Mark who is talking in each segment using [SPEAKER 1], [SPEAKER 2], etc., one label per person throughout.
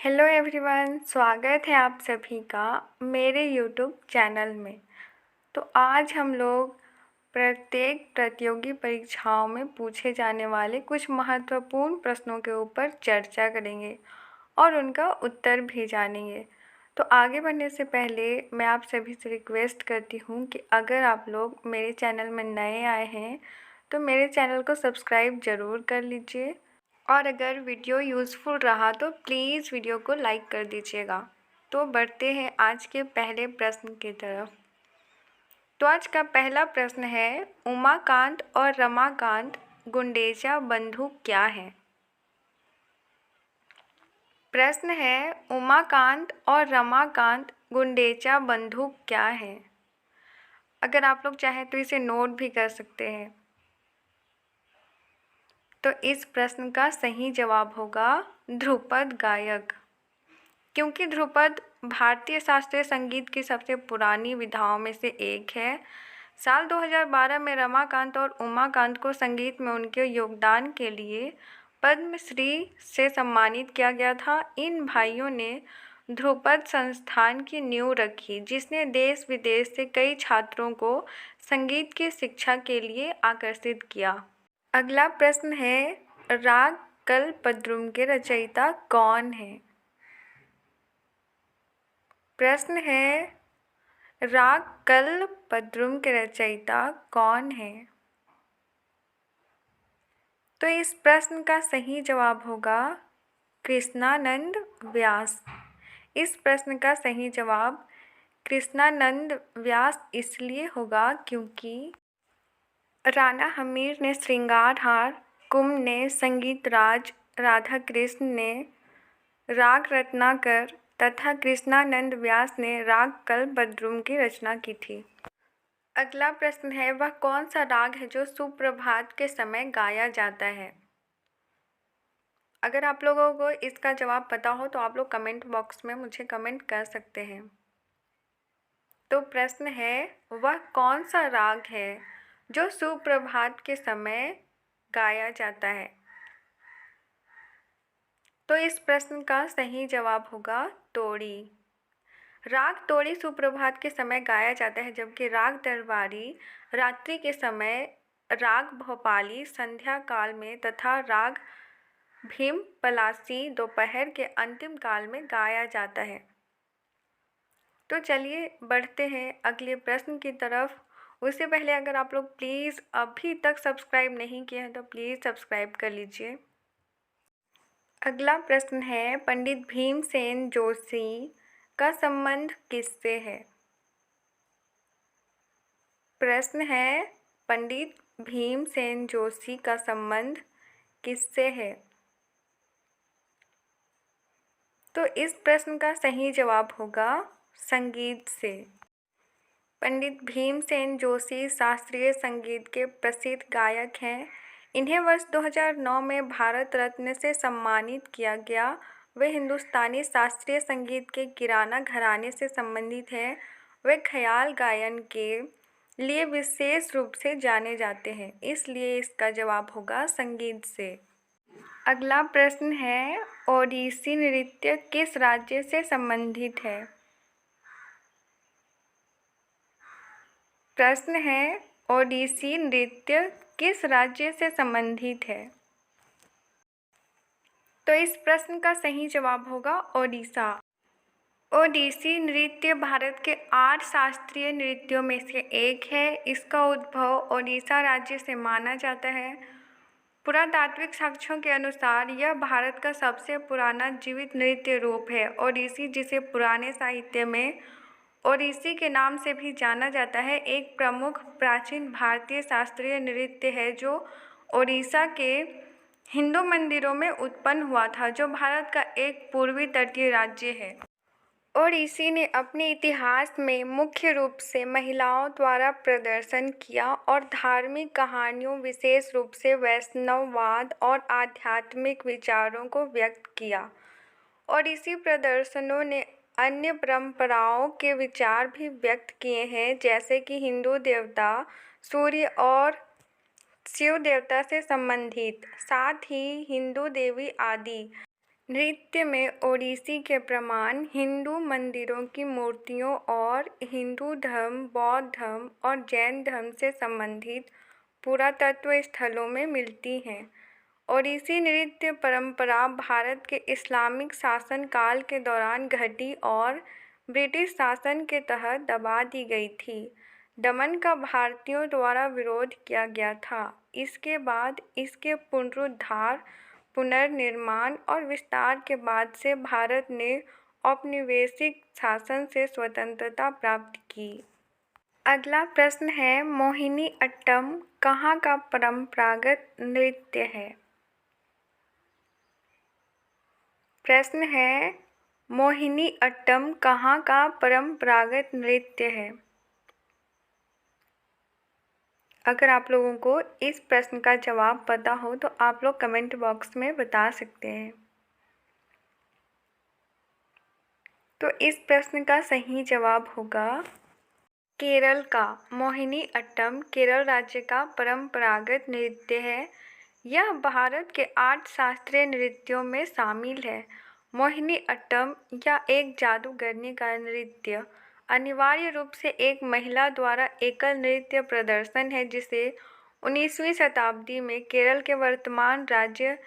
[SPEAKER 1] Hello everyone, स्वागत है आप सभी का मेरे यूट्यूब चैनल में। तो आज हम लोग प्रत्येक प्रतियोगी परीक्षाओं में पूछे जाने वाले कुछ महत्वपूर्ण प्रश्नों के ऊपर चर्चा करेंगे और उनका उत्तर भी जानेंगे। तो आगे बढ़ने से पहले मैं आप सभी से रिक्वेस्ट करती हूँ कि अगर आप लोग मेरे चैनल में नए आए हैं तो मेरे चैनल को सब्सक्राइब ज़रूर कर लीजिए और अगर वीडियो यूज़फुल रहा तो प्लीज़ वीडियो को लाइक कर दीजिएगा। तो बढ़ते हैं आज के पहले प्रश्न की तरफ। तो आज का पहला प्रश्न है, उमाकांत और रमाकांत गुंडेचा बंधु क्या हैं? प्रश्न है, उमाकांत और रमाकांत गुंडेचा बंधु क्या हैं? अगर आप लोग चाहें तो इसे नोट भी कर सकते हैं। तो इस प्रश्न का सही जवाब होगा ध्रुपद गायक, क्योंकि ध्रुपद भारतीय शास्त्रीय संगीत की सबसे पुरानी विधाओं में से एक है। साल 2012 में रमाकांत और उमाकांत को संगीत में उनके योगदान के लिए पद्मश्री से सम्मानित किया गया था। इन भाइयों ने ध्रुपद संस्थान की नींव रखी, जिसने देश विदेश से कई छात्रों को संगीत की शिक्षा के लिए आकर्षित किया। अगला प्रश्न है, राग कल्पद्रुम के रचयिता कौन है? प्रश्न है, राग कल्पद्रुम के रचयिता कौन है? तो इस प्रश्न का सही जवाब होगा कृष्णानंद व्यास। इस प्रश्न का सही जवाब कृष्णानंद व्यास इसलिए होगा क्योंकि राणा हमीर ने श्रृंगार हार, कुंभ ने संगीत राज, राधा कृष्ण ने राग रत्नाकर तथा कृष्णानंद व्यास ने राग कल्पद्रुम की रचना की थी। अगला प्रश्न है, वह कौन सा राग है जो सुप्रभात के समय गाया जाता है? अगर आप लोगों को इसका जवाब पता हो तो आप लोग कमेंट बॉक्स में मुझे कमेंट कर सकते हैं। तो प्रश्न है, वह कौन सा राग है जो सुप्रभात के समय गाया जाता है? तो इस प्रश्न का सही जवाब होगा तोड़ी। राग तोड़ी सुप्रभात के समय गाया जाता है, जबकि राग दरबारी रात्रि के समय, राग भोपाली संध्या काल में तथा राग भीम पलासी दोपहर के अंतिम काल में गाया जाता है। तो चलिए बढ़ते हैं अगले प्रश्न की तरफ। उससे पहले अगर आप लोग प्लीज़ अभी तक सब्सक्राइब नहीं किए हैं तो प्लीज़ सब्सक्राइब कर लीजिए। अगला प्रश्न है, पंडित भीमसेन जोशी का संबंध किससे है? प्रश्न है, पंडित भीमसेन जोशी का संबंध किससे है? तो इस प्रश्न का सही जवाब होगा संगीत से। पंडित भीमसेन जोशी शास्त्रीय संगीत के प्रसिद्ध गायक हैं। इन्हें वर्ष 2009 में भारत रत्न से सम्मानित किया गया। वे हिंदुस्तानी शास्त्रीय संगीत के किराना घराने से संबंधित हैं। वे ख्याल गायन के लिए विशेष रूप से जाने जाते हैं, इसलिए इसका जवाब होगा संगीत से। अगला प्रश्न है, ओडिसी नृत्य किस राज्य से संबंधित है? प्रश्न है, ओडिसी नृत्य किस राज्य से संबंधित है? तो इस प्रश्न का सही जवाब होगा ओडिशा। ओडिसी नृत्य भारत के 8 शास्त्रीय नृत्यों में से एक है। इसका उद्भव ओडिशा राज्य से माना जाता है। पुरातात्विक साक्ष्यों के अनुसार यह भारत का सबसे पुराना जीवित नृत्य रूप है। ओडिसी, जिसे पुराने साहित्य में ओडिसी के नाम से भी जाना जाता है, एक प्रमुख प्राचीन भारतीय शास्त्रीय नृत्य है जो ओडिशा के हिंदू मंदिरों में उत्पन्न हुआ था, जो भारत का एक पूर्वी तटीय राज्य है। ओडिसी ने अपने इतिहास में मुख्य रूप से महिलाओं द्वारा प्रदर्शन किया और धार्मिक कहानियों, विशेष रूप से वैष्णववाद और आध्यात्मिक विचारों को व्यक्त किया। ओडिसी प्रदर्शनों ने अन्य परंपराओं के विचार भी व्यक्त किए हैं, जैसे कि हिंदू देवता सूर्य और शिव देवता से संबंधित, साथ ही हिंदू देवी आदि। नृत्य में ओडिसी के प्रमाण हिंदू मंदिरों की मूर्तियों और हिंदू धर्म, बौद्ध धर्म और जैन धर्म से संबंधित पुरातत्व स्थलों में मिलती हैं। ओडिसी नृत्य परंपरा भारत के इस्लामिक शासन काल के दौरान घटी और ब्रिटिश शासन के तहत दबा दी गई थी। दमन का भारतीयों द्वारा विरोध किया गया था। इसके बाद इसके पुनरुद्धार, पुनर्निर्माण और विस्तार के बाद से भारत ने औपनिवेशिक शासन से स्वतंत्रता प्राप्त की। अगला प्रश्न है, मोहिनी अट्टम कहाँ का परंपरागत नृत्य है? प्रश्न है, मोहिनी अट्टम कहाँ का परंपरागत नृत्य है? अगर आप लोगों को इस प्रश्न का जवाब पता हो तो आप लोग कमेंट बॉक्स में बता सकते हैं। तो इस प्रश्न का सही जवाब होगा केरल का। मोहिनी अट्टम केरल राज्य का परंपरागत नृत्य है। यह भारत के 8 शास्त्रीय नृत्यों में शामिल है। मोहिनी अट्टम या एक जादूगरनी का नृत्य अनिवार्य रूप से एक महिला द्वारा एकल नृत्य प्रदर्शन है, जिसे 19वीं शताब्दी में केरल के वर्तमान राज्य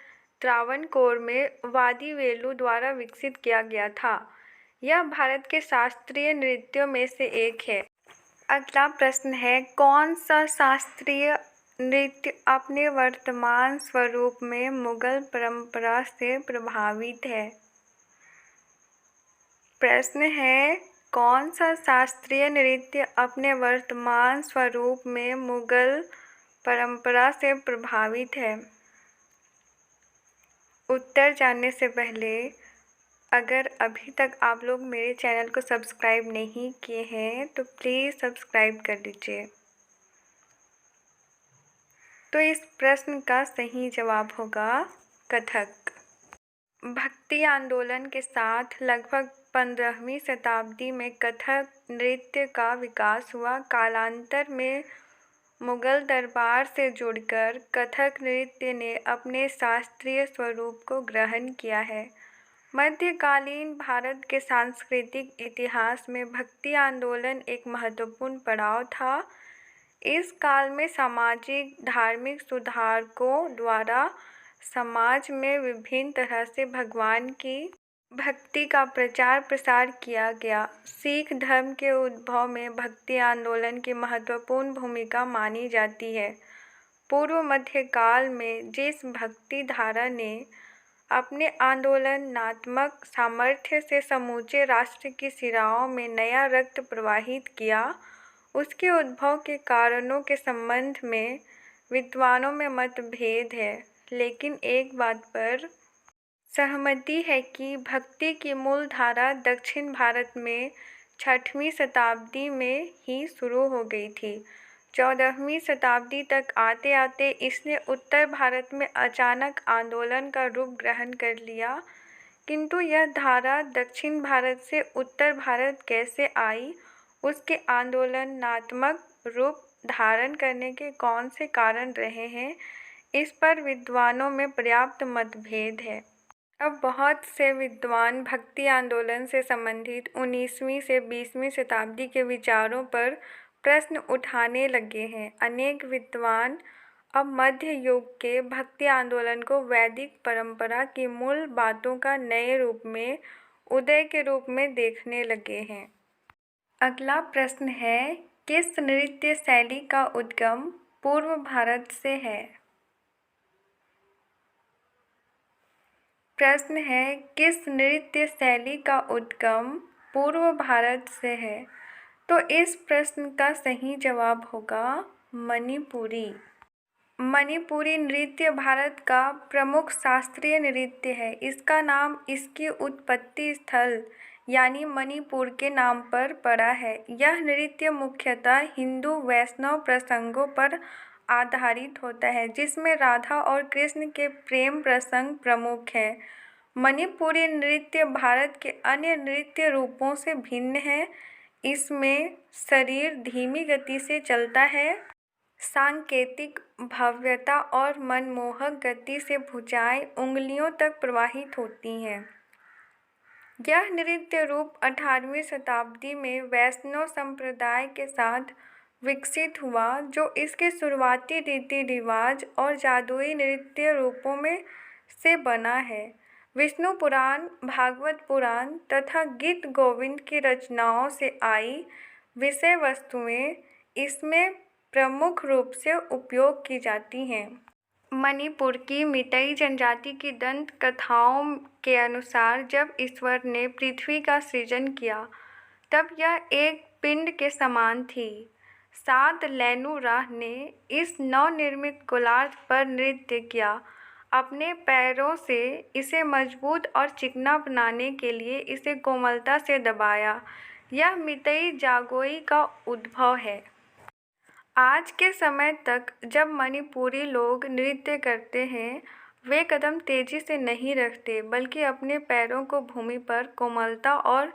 [SPEAKER 1] त्रावणकोर में वादीवेलु द्वारा विकसित किया गया था। यह भारत के शास्त्रीय नृत्यों में से एक है। अगला प्रश्न है, कौन सा शास्त्रीय नृत्य अपने वर्तमान स्वरूप में मुगल परंपरा से प्रभावित है? प्रश्न है, कौन सा शास्त्रीय नृत्य अपने वर्तमान स्वरूप में मुगल परंपरा से प्रभावित है? उत्तर जानने से पहले अगर अभी तक आप लोग मेरे चैनल को सब्सक्राइब नहीं किए हैं तो प्लीज़ सब्सक्राइब कर लीजिए। तो इस प्रश्न का सही जवाब होगा कथक। भक्ति आंदोलन के साथ लगभग 15वीं शताब्दी में कथक नृत्य का विकास हुआ। कालांतर में मुगल दरबार से जुड़कर कथक नृत्य ने अपने शास्त्रीय स्वरूप को ग्रहण किया है। मध्यकालीन भारत के सांस्कृतिक इतिहास में भक्ति आंदोलन एक महत्वपूर्ण पड़ाव था। इस काल में सामाजिक धार्मिक सुधारकों द्वारा समाज में विभिन्न तरह से भगवान की भक्ति का प्रचार प्रसार किया गया। सिख धर्म के उद्भव में भक्ति आंदोलन की महत्वपूर्ण भूमिका मानी जाती है। पूर्व मध्यकाल में जिस भक्ति धारा ने अपने आंदोलनात्मक सामर्थ्य से समूचे राष्ट्र की शिराओं में नया रक्त प्रवाहित किया, उसके उद्भव के कारणों के संबंध में विद्वानों में मतभेद है, लेकिन एक बात पर सहमति है कि भक्ति की मूल धारा दक्षिण भारत में 6वीं शताब्दी में ही शुरू हो गई थी। 14वीं शताब्दी तक आते आते इसने उत्तर भारत में अचानक आंदोलन का रूप ग्रहण कर लिया, किंतु यह धारा दक्षिण भारत से उत्तर भारत कैसे आई, उसके आंदोलनात्मक रूप धारण करने के कौन से कारण रहे हैं, इस पर विद्वानों में पर्याप्त मतभेद है। अब बहुत से विद्वान भक्ति आंदोलन से संबंधित 19वीं से 20वीं शताब्दी के विचारों पर प्रश्न उठाने लगे हैं। अनेक विद्वान अब मध्य युग के भक्ति आंदोलन को वैदिक परंपरा की मूल बातों का नए रूप में उदय के रूप में देखने लगे हैं। अगला प्रश्न है, किस नृत्य शैली का उद्गम पूर्व भारत से है? प्रश्न है, किस नृत्य शैली का उद्गम पूर्व भारत से है? तो इस प्रश्न का सही जवाब होगा मणिपुरी। मणिपुरी नृत्य भारत का प्रमुख शास्त्रीय नृत्य है। इसका नाम इसकी उत्पत्ति स्थल यानी मणिपुर के नाम पर पड़ा है। यह नृत्य मुख्यतः हिंदू वैष्णव प्रसंगों पर आधारित होता है, जिसमें राधा और कृष्ण के प्रेम प्रसंग प्रमुख हैं। मणिपुरी नृत्य भारत के अन्य नृत्य रूपों से भिन्न है। इसमें शरीर धीमी गति से चलता है। सांकेतिक भव्यता और मनमोहक गति से भुजाएं उंगलियों तक प्रवाहित होती हैं। यह नृत्य रूप 18वीं शताब्दी में वैष्णव संप्रदाय के साथ विकसित हुआ, जो इसके शुरुआती रीति रिवाज और जादुई नृत्य रूपों में से बना है। विष्णु पुराण, भागवत पुराण तथा गीत गोविंद की रचनाओं से आई विषय वस्तुएं इसमें प्रमुख रूप से उपयोग की जाती हैं। मणिपुर की मीतेई जनजाति की दंत कथाओं के अनुसार जब ईश्वर ने पृथ्वी का सृजन किया तब यह एक पिंड के समान थी। सात लेनु राह ने इस नवनिर्मित गोलार्ध पर नृत्य किया। अपने पैरों से इसे मजबूत और चिकना बनाने के लिए इसे कोमलता से दबाया। यह मीतेई जागोई का उद्भव है। आज के समय तक जब मणिपुरी लोग नृत्य करते हैं, वे कदम तेजी से नहीं रखते, बल्कि अपने पैरों को भूमि पर कोमलता और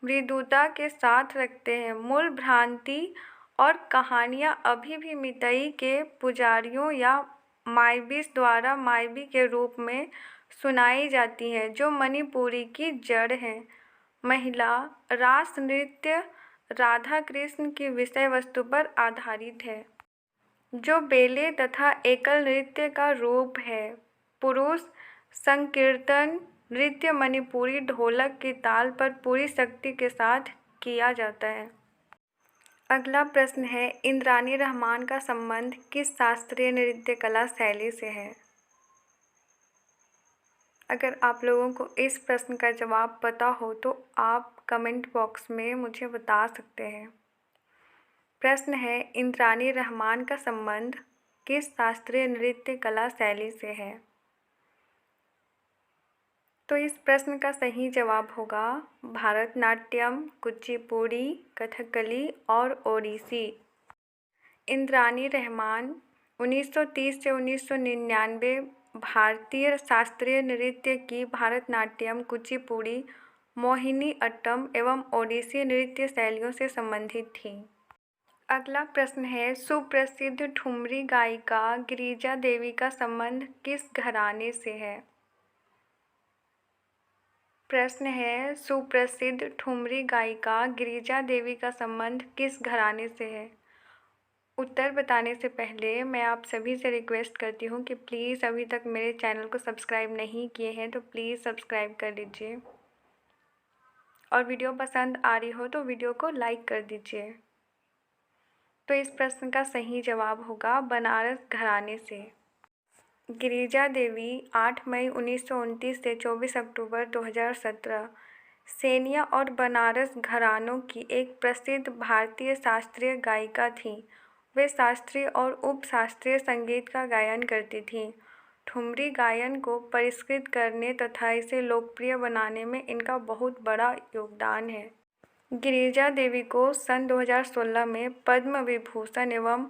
[SPEAKER 1] मृदुता के साथ रखते हैं। मूल भ्रांति और कहानियाँ अभी भी मीतेई के पुजारियों या माइबीस द्वारा माइबी के रूप में सुनाई जाती हैं, जो मणिपुरी की जड़ हैं। महिला रास नृत्य राधा कृष्ण की विषय वस्तु पर आधारित है, जो बेले तथा एकल नृत्य का रूप है। पुरुष संकीर्तन नृत्य मणिपुरी ढोलक की ताल पर पूरी शक्ति के साथ किया जाता है। अगला प्रश्न है, इंद्राणी रहमान का संबंध किस शास्त्रीय नृत्य कला शैली से है? अगर आप लोगों को इस प्रश्न का जवाब पता हो तो आप कमेंट बॉक्स में मुझे बता सकते हैं। प्रश्न है, इंद्राणी रहमान का संबंध किस शास्त्रीय नृत्य कला शैली से है? तो इस प्रश्न का सही जवाब होगा भरतनाट्यम, कुचिपुड़ी, कथकली और ओडिसी। इंद्राणी रहमान 1930 से 1999 भारतीय शास्त्रीय नृत्य की भरतनाट्यम, कुचिपुड़ी, मोहिनी अट्टम एवं ओडिसी नृत्य शैलियों से संबंधित थी। अगला प्रश्न है, सुप्रसिद्ध ठुमरी गायिका गिरिजा देवी का संबंध किस घराने से है? प्रश्न है, सुप्रसिद्ध ठुमरी गायिका गिरिजा देवी का संबंध किस घराने से है? उत्तर बताने से पहले मैं आप सभी से रिक्वेस्ट करती हूँ कि प्लीज़ अभी तक मेरे चैनल को सब्सक्राइब नहीं किए हैं तो प्लीज़ सब्सक्राइब कर लीजिए, और वीडियो पसंद आ रही हो तो वीडियो को लाइक कर दीजिए। तो इस प्रश्न का सही जवाब होगा बनारस घराने से। गिरिजा देवी 8 मई 1929 से 24 अक्टूबर 2017 सेनिया और बनारस घरानों की एक प्रसिद्ध भारतीय शास्त्रीय गायिका थीं। वे शास्त्रीय और उपशास्त्रीय संगीत का गायन करती थीं। ठुमरी गायन को परिष्कृत करने तथा इसे लोकप्रिय बनाने में इनका बहुत बड़ा योगदान है। गिरिजा देवी को सन 2016 में पद्म विभूषण एवं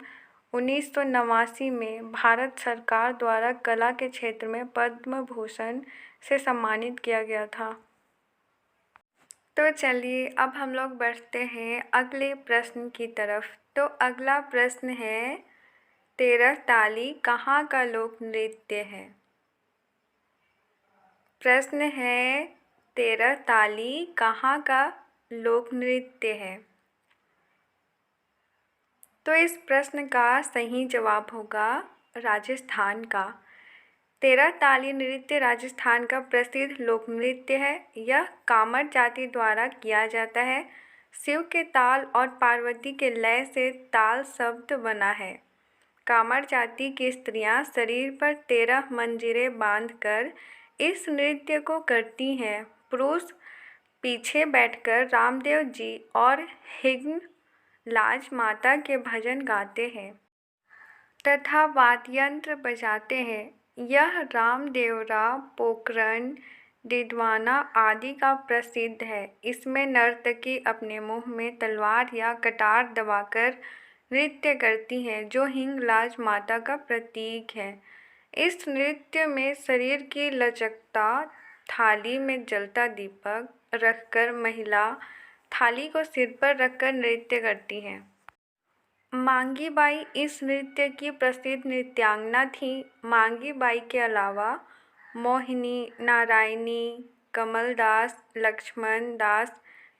[SPEAKER 1] 1989 में भारत सरकार द्वारा कला के क्षेत्र में पद्म भूषण से सम्मानित किया गया था। तो चलिए अब हम लोग बढ़ते हैं अगले प्रश्न की तरफ। तो अगला प्रश्न है, तेरह ताली कहाँ का लोक नृत्य है? प्रश्न है, तेरह ताली कहाँ का लोक नृत्य है? तो इस प्रश्न का सही जवाब होगा राजस्थान का। तेरह ताली नृत्य राजस्थान का प्रसिद्ध लोक नृत्य है। यह कामर जाति द्वारा किया जाता है। शिव के ताल और पार्वती के लय से ताल शब्द बना है। कामर जाति की स्त्रियां शरीर पर 13 मंजीरें बांधकर इस नृत्य को करती हैं। पुरुष पीछे बैठकर रामदेव जी और हिंगलाज माता के भजन गाते हैं तथा वाद्ययंत्र बजाते हैं। यह रामदेवरा, पोकरण, डिडवाना आदि का प्रसिद्ध है। इसमें नर्तकी अपने मुंह में तलवार या कटार दबाकर नृत्य करती हैं, जो हिंगलाज माता का प्रतीक है। इस नृत्य में शरीर की लचकता, थाली में जलता दीपक रखकर महिला थाली को सिर पर रखकर नृत्य करती हैं। मांगी बाई इस नृत्य की प्रसिद्ध नृत्यांगना थी। मांगी बाई के अलावा मोहिनी, नारायणी, कमल दास, लक्ष्मण दास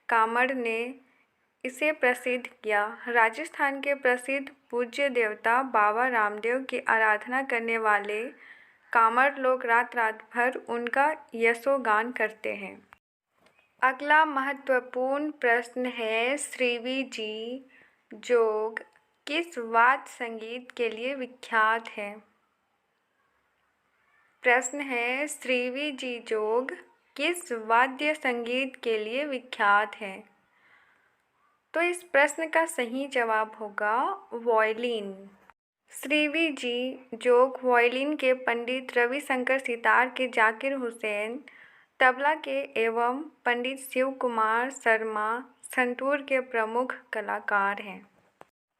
[SPEAKER 1] कामड़ ने इसे प्रसिद्ध किया। राजस्थान के प्रसिद्ध पूज्य देवता बाबा रामदेव की आराधना करने वाले कामड़ लोग रात रात भर उनका यशोगान करते हैं। अगला महत्वपूर्ण प्रश्न है, श्रीवी जी जोग किस वाद्य संगीत के लिए विख्यात है? प्रश्न है, श्रीवी जी जोग किस वाद्य संगीत के लिए विख्यात है? तो इस प्रश्न का सही जवाब होगा वायलिन। श्रीवी जी जोग वायलिन के पंडित रविशंकर, सितार के जाकिर हुसैन, तबला के एवं पंडित शिव कुमार शर्मा संतूर के प्रमुख कलाकार हैं।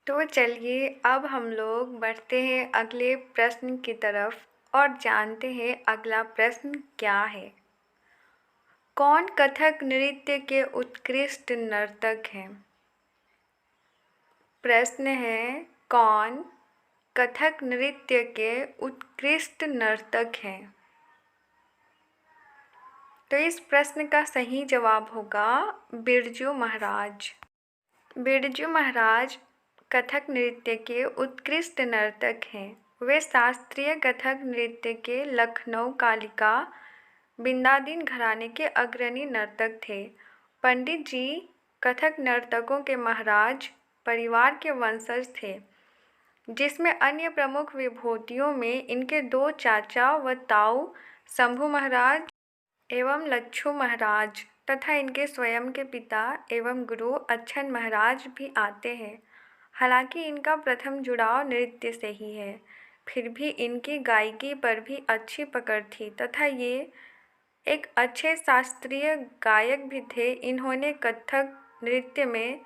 [SPEAKER 1] तो चलिए अब हम लोग बढ़ते हैं अगले प्रश्न की तरफ और जानते हैं अगला प्रश्न क्या है। कौन कथक नृत्य के उत्कृष्ट नर्तक हैं? प्रश्न है, कौन कथक नृत्य के उत्कृष्ट नर्तक हैं? तो इस प्रश्न का सही जवाब होगा बिरजू महाराज। बिरजू महाराज कथक नृत्य के उत्कृष्ट नर्तक हैं। वे शास्त्रीय कथक नृत्य के लखनऊ कालिका बिंदादीन घराने के अग्रणी नर्तक थे। पंडित जी कथक नर्तकों के महाराज परिवार के वंशज थे, जिसमें अन्य प्रमुख विभूतियों में इनके दो चाचा व ताऊ शंभू महाराज एवं लच्छू महाराज तथा इनके स्वयं के पिता एवं गुरु अच्छन महाराज भी आते हैं। हालांकि इनका प्रथम जुड़ाव नृत्य से ही है, फिर भी इनकी गायकी पर भी अच्छी पकड़ थी तथा ये एक अच्छे शास्त्रीय गायक भी थे। इन्होंने कथक नृत्य में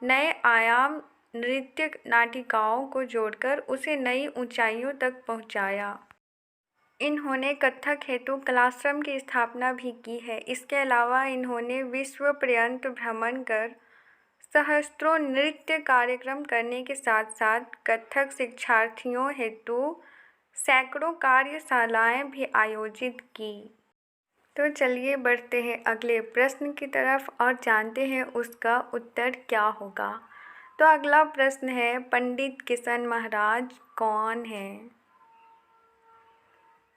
[SPEAKER 1] नए आयाम नृत्य नाटिकाओं को जोड़कर उसे नई ऊंचाइयों तक पहुंचाया। इन्होंने कथक हेतु कलाश्रम की स्थापना भी की है। इसके अलावा इन्होंने विश्व पर्यंत भ्रमण कर सहस्त्रों नृत्य कार्यक्रम करने के साथ साथ कथक शिक्षार्थियों हेतु सैकड़ों कार्यशालाएं भी आयोजित की। तो चलिए बढ़ते हैं अगले प्रश्न की तरफ और जानते हैं उसका उत्तर क्या होगा। तो अगला प्रश्न है, पंडित किशन महाराज कौन हैं?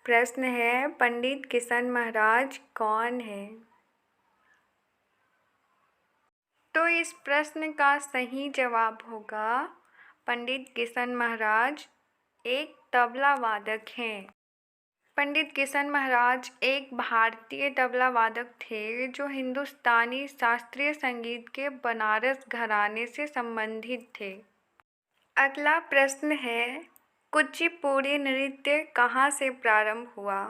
[SPEAKER 1] प्रश्न है, पंडित किशन महाराज कौन है? तो इस प्रश्न का सही जवाब होगा पंडित किशन महाराज एक तबला वादक हैं। पंडित किशन महाराज एक भारतीय तबला वादक थे जो हिंदुस्तानी शास्त्रीय संगीत के बनारस घराने से संबंधित थे। अगला प्रश्न है, कुचिपुड़ी नृत्य कहाँ से प्रारंभ हुआ?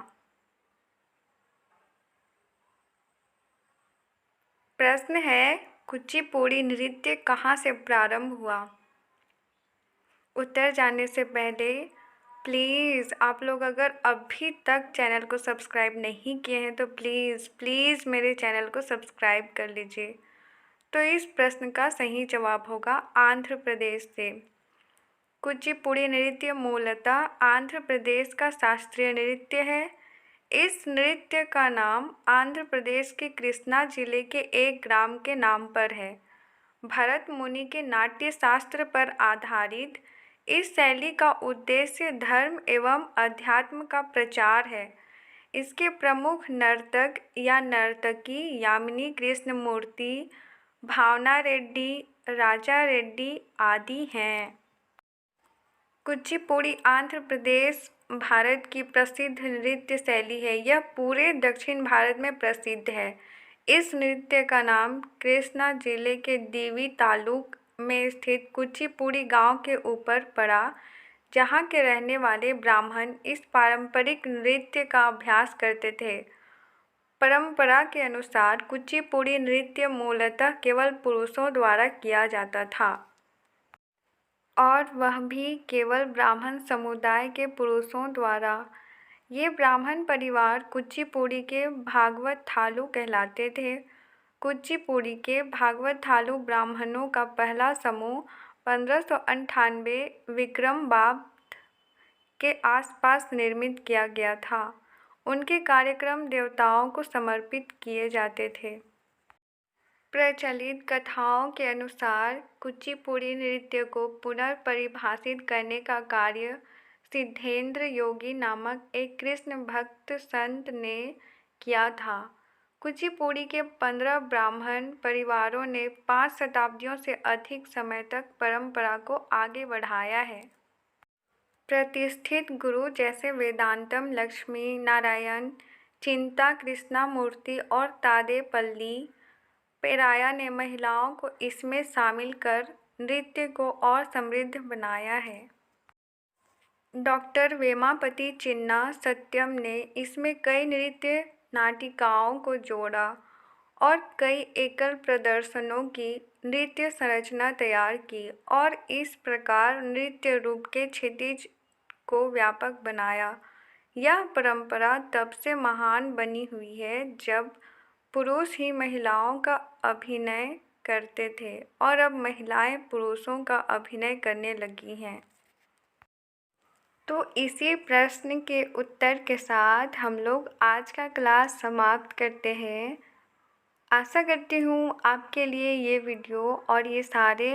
[SPEAKER 1] प्रश्न है, कुचिपुड़ी नृत्य कहाँ से प्रारंभ हुआ? उत्तर जानने से पहले प्लीज़ आप लोग अगर अभी तक चैनल को सब्सक्राइब नहीं किए हैं तो प्लीज़ मेरे चैनल को सब्सक्राइब कर लीजिए। तो इस प्रश्न का सही जवाब होगा आंध्र प्रदेश से। कुचिपुड़ी नृत्य मूलतः आंध्र प्रदेश का शास्त्रीय नृत्य है। इस नृत्य का नाम आंध्र प्रदेश के कृष्णा जिले के एक ग्राम के नाम पर है। भरत मुनि के नाट्य शास्त्र पर आधारित इस शैली का उद्देश्य धर्म एवं अध्यात्म का प्रचार है। इसके प्रमुख नर्तक या नर्तकी यामिनी कृष्णमूर्ति, भावना रेड्डी, राजा रेड्डी आदि हैं। कुचिपुड़ी आंध्र प्रदेश भारत की प्रसिद्ध नृत्य शैली है। यह पूरे दक्षिण भारत में प्रसिद्ध है। इस नृत्य का नाम कृष्णा जिले के देवी तालुक में स्थित कुचिपुड़ी गांव के ऊपर पड़ा, जहां के रहने वाले ब्राह्मण इस पारंपरिक नृत्य का अभ्यास करते थे। परंपरा के अनुसार कुचिपुड़ी नृत्य मूलतः केवल पुरुषों द्वारा किया जाता था और वह भी केवल ब्राह्मण समुदाय के पुरुषों द्वारा। ये ब्राह्मण परिवार कुचिपुड़ी के भागवत थालू कहलाते थे। कुचिपुड़ी के भागवत थालू ब्राह्मणों का पहला समूह 1598 विक्रमांबा के आसपास निर्मित किया गया था। उनके कार्यक्रम देवताओं को समर्पित किए जाते थे। प्रचलित कथाओं के अनुसार कुचिपुड़ी नृत्य को पुनर्परिभाषित करने का कार्य सिद्धेंद्र योगी नामक एक कृष्ण भक्त संत ने किया था। कुचिपुड़ी के 15 ब्राह्मण परिवारों ने 5 शताब्दियों से अधिक समय तक परंपरा को आगे बढ़ाया है। प्रतिष्ठित गुरु जैसे वेदांतम लक्ष्मी नारायण, चिंता कृष्णामूर्ति और तादेपल्ली पेराया ने महिलाओं को इसमें शामिल कर नृत्य को और समृद्ध बनाया है। डॉक्टर वेमापति चिन्ना सत्यम ने इसमें कई नृत्य नाटिकाओं को जोड़ा और कई एकल प्रदर्शनों की नृत्य संरचना तैयार की और इस प्रकार नृत्य रूप के क्षितिज को व्यापक बनाया। यह परंपरा तब से महान बनी हुई है जब पुरुष ही महिलाओं का अभिनय करते थे और अब महिलाएं पुरुषों का अभिनय करने लगी हैं। तो इसी प्रश्न के उत्तर के साथ हम लोग आज का क्लास समाप्त करते हैं। आशा करती हूँ आपके लिए ये वीडियो और ये सारे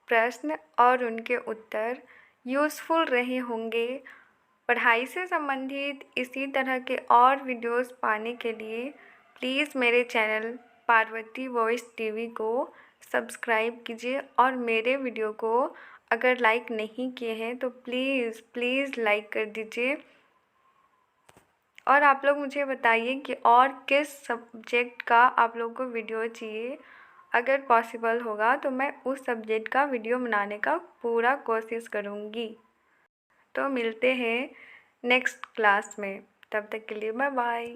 [SPEAKER 1] प्रश्न और उनके उत्तर यूज़फुल रहे होंगे। पढ़ाई से संबंधित इसी तरह के और वीडियोस पाने के लिए प्लीज़ मेरे चैनल पार्वती वॉइस टीवी को सब्सक्राइब कीजिए और मेरे वीडियो को अगर लाइक नहीं किए हैं तो प्लीज़ लाइक कर दीजिए। और आप लोग मुझे बताइए कि और किस सब्जेक्ट का आप लोग को वीडियो चाहिए। अगर पॉसिबल होगा तो मैं उस सब्जेक्ट का वीडियो बनाने का पूरा कोशिश करूँगी। तो मिलते हैं नेक्स्ट क्लास में, तब तक के लिए बाय बाय।